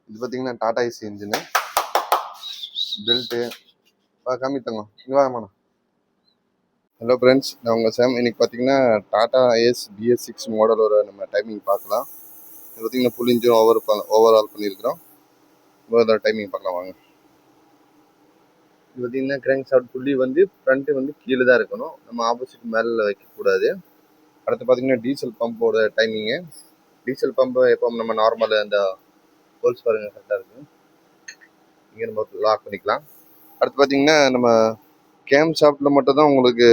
இது பார்த்தீங்கன்னா Tata AC engine belt காமித்தாங்க இங்கே வாங்கம்மா. ஹலோ ஃப்ரெண்ட்ஸ், நான் உங்கள் சாம். இன்றைக்கி பார்த்தீங்கன்னா டாடா ஏஸ் BS6 மாடலோட நம்ம டைமிங் பார்க்கலாம். இது பார்த்தீங்கன்னா ஃபுல் இன்ஜின் ஓவரால் பண்ணியிருக்கிறோம். அதோட டைமிங் பார்க்கலாம் வாங்க. இது பார்த்தீங்கன்னா கிராங்க் ஷாஃப்ட் புள்ளி வந்து ஃப்ரண்ட்டு வந்து கீழே தான் இருக்கணும், நம்ம ஆப்போசிட் மேலே வைக்கக்கூடாது. அடுத்து பார்த்தீங்கன்னா டீசல் பம்போட டைமிங்கு. டீசல் பம்பு எப்போ நம்ம நார்மல் அந்த ஹோல்ஸ் பாருங்கள் கரெக்டாக இருக்குது, இங்கே நம்ம லாக் பண்ணிக்கலாம். அடுத்து பார்த்தீங்கன்னா நம்ம கேம் ஷாஃப்ட்டில் மட்டும் தான் உங்களுக்கு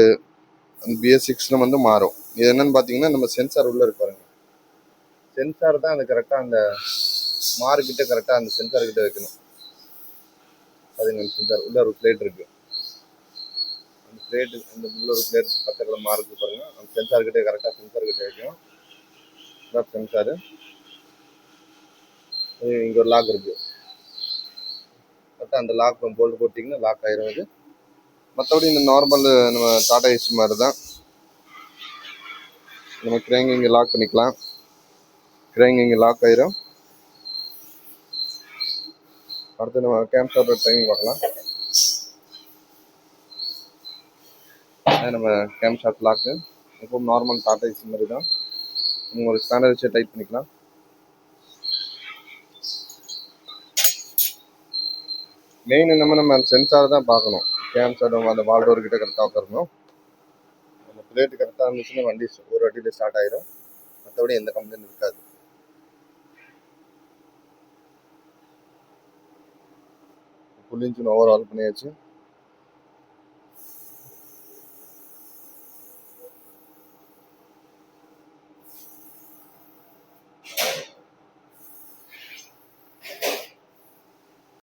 BS6 வந்து மாறும். இது என்னன்னு பார்த்தீங்கன்னா நம்ம சென்சார் உள்ளே இருக்கு பாருங்க, சென்சார் தான் அது கரெக்டாக அந்த மார்க்கிட்ட கரெக்டாக அந்த சென்சார் கிட்ட வைக்கணும். அதுங்க சென்சார் உள்ள ஒரு பிளேட் இருக்கு, அந்த பிளேட்டு அந்த உள்ள ஒரு பிளேட் பக்கத்தில் மார்க்கு பாருங்க, அந்த சென்சார் கிட்ட கரெக்டாக சென்சார் கிட்ட வைக்கணும். சென்சாரு இங்கே ஒரு லாக் இருக்கு, கரெக்டாக அந்த லாக் போல்டு போட்டிங்கன்னா லாக் ஆயிரும். இது மற்றபடி இந்த நார்மல் நம்ம டாடா ஏசி மாதிரி தான். நம்ம கிரேங் இங்கே லாக் பண்ணிக்கலாம், கிரேங் இங்கே லாக் ஆயிரும். அடுத்து நம்ம கேம் ஷாஃப்ட் டைமிங் பார்க்கலாம். நம்ம கேம் ஷாஃப்ட் லாக்கு எப்பவும் நார்மல் டாடா ஏசி மாதிரி தான். நம்ம ஒரு ஸ்பேனர் வச்சு டைட் பண்ணிக்கலாம். மெயின் நம்ம சென்சார் தான் பார்க்கணும். கேம் ஷாஃப்ட் அந்த வால் டோர் கிட்ட கரெக்டாக உட்காரணும். அந்த பிளேட்டு கரெக்டாக இருந்துச்சுன்னா வண்டி ஒரு வாட்டியில் ஸ்டார்ட் ஆயிரும், மற்றபடி எந்த கம்ப்ளைண்ட் இருக்காது. ஃபுல் இன்ஜின் ஓவரால் பண்ணியாச்சு.